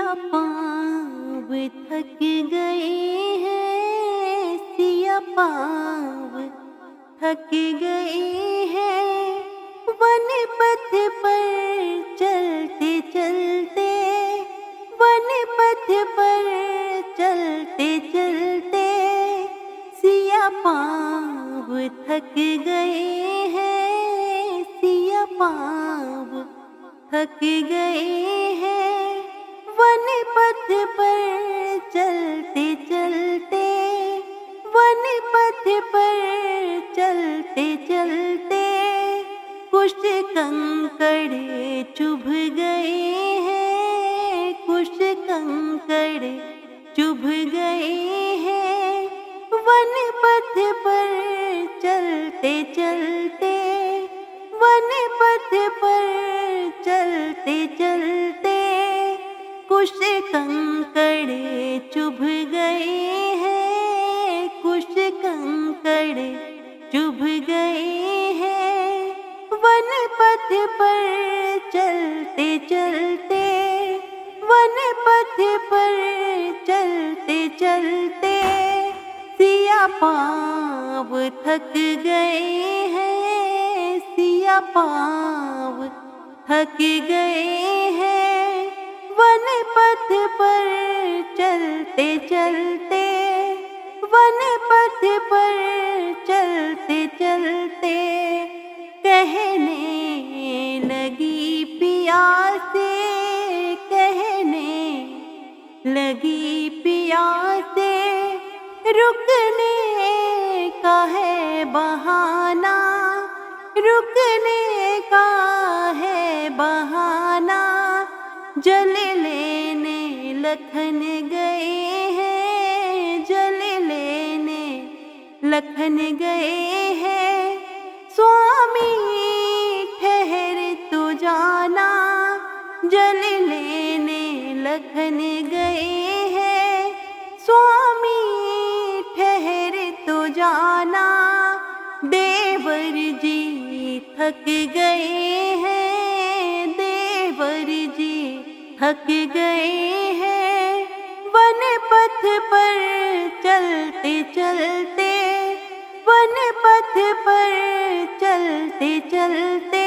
सिया पाँव थक गए हैं, सिया पाँव थक गए हैं। वन पथ पर चलते चलते, वन पथ पर चलते चलते, सिया पाँव थक गए हैं, सिया पाँव थक गए हैं। वन पथ पर चलते चलते, वन पथ पर चलते चलते, कुछ कंकड़ चुभ गए हैं, कुछ कंकड़ चुभ गए हैं। वन पथ पर चलते चलते, वन पथ पर चलते चलते, कुछ कंकड़ चुभ गए हैं, कुछ कंकड़ चुभ गए हैं। वन पथ पर चलते चलते, वन पथ पर चलते चलते, सिया पाँव थक गए हैं, सिया पाँव थक गए हैं। वन पथ पर चलते चलते, वन पथ पर चलते चलते, कहने लगी पिया से, कहने लगी पिया से, रुकने का है बहाना, रुकने का है बहाना। जल लेने लखन गए हैं, जल लेने लखन गए हैं। स्वामी ठहर तू जाना, जल लेने लखन गए हैं। स्वामी ठहर तू जाना, देवर जी थक गए हैं, देवर जी थक गए हैं। वन पथ पर चलते चलते, वन पथ पर चलते चलते,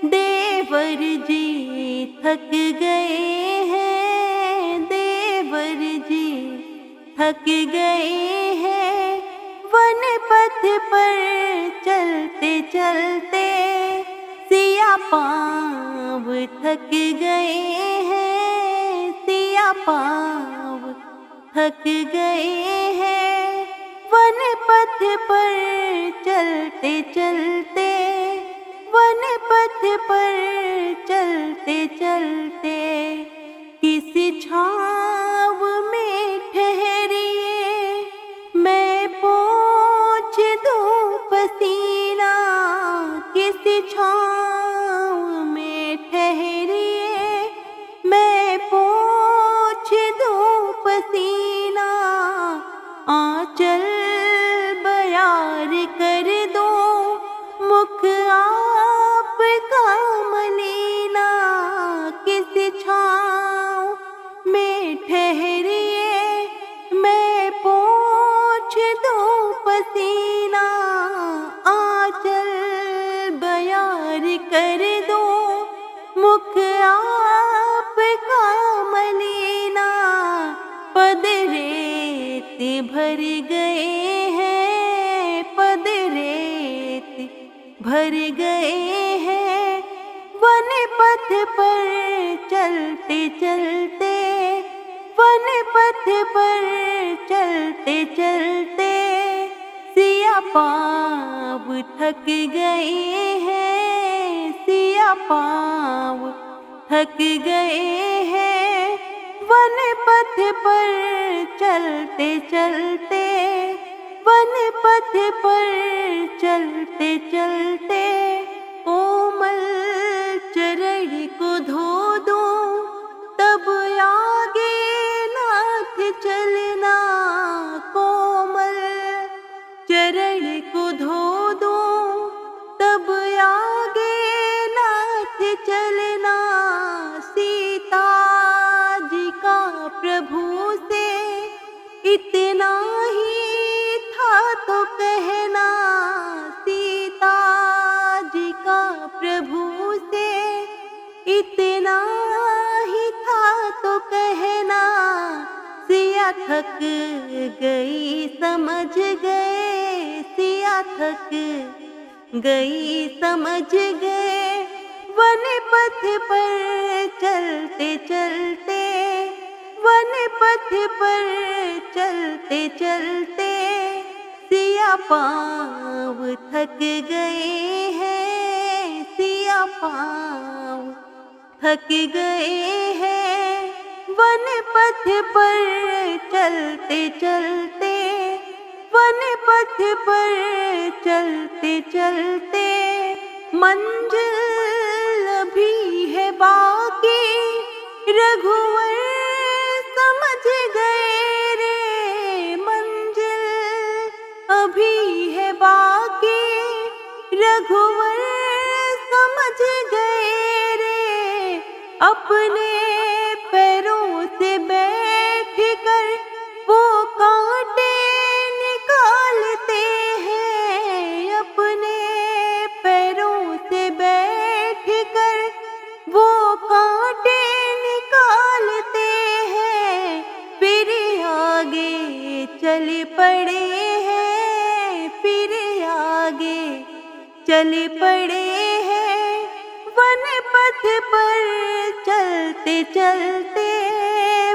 देवर जी थक गए हैं, देवर जी थक गए हैं। वन पथ पर चलते चलते, सिया पाँव थक गए हैं, सिया पाँव थक गए हैं। वन पथ पर चलते चलते, वन पथ पर चलते चलते, किसी छाँव में ठहरिए, मैं पोंछ दूँ पसीना। किसी छाँव में ठहरिए, मैं पोंछ दूँ पसीना। आंचल बयार कर दो, मुख आपका मलिना। किसी छाँव में ठहरिए, मैं पोंछ दूँ पसीना। आंचल बयार कर दो, मुख आपका मलिना। पद रेत भर गए हैं, पद रेत भर गए हैं। वन पथ पर चलते चलते, वन पथ पर चलते चलते, सिया पाँव थक गए हैं, सिया पाँव थक गए हैं। वन पथ पर चलते चलते, वन पथ पर चलते चलते, कोमल चरण को धो दो, तब आगे नाथ चलना। कोमल चरण को धो दो, तब आगे नाथ चलना। सीता जी सिया थक गई समझ गए, सिया थक गई समझ गए, वन पथ पर चलते चलते, वन पथ पर चलते चलते, सिया पाँव थक गए हैं, सिया पाँव थक गए हैं, वन पथ पर चलते चलते, वन पथ पर चलते चलते, मंजिल अभी है बाकी, रघुवर समझ गए रे, मंजिल अभी है बाकी, रघुवर समझ गए रे, अपने पैरों से बैठ कर वो कांटे निकालते हैं, अपने पैरों से बैठ कर वो कांटे निकालते हैं, फिर आगे चल पड़े हैं, फिर आगे चल पड़े हैं, वन पथ पर चलते चलते,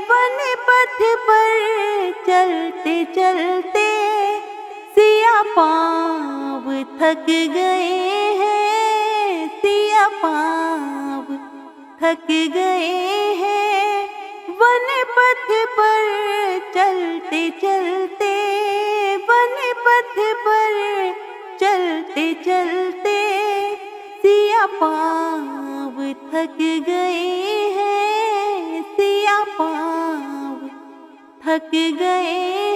वन पथ पर चलते चलते, सिया पाँव थक गए हैं, सिया पाँव थक गए हैं, वन पथ पर चलते चलते, वन पथ पर चलते चलते, सिया पाँव थक गए हैं, सिया पाँव थक गए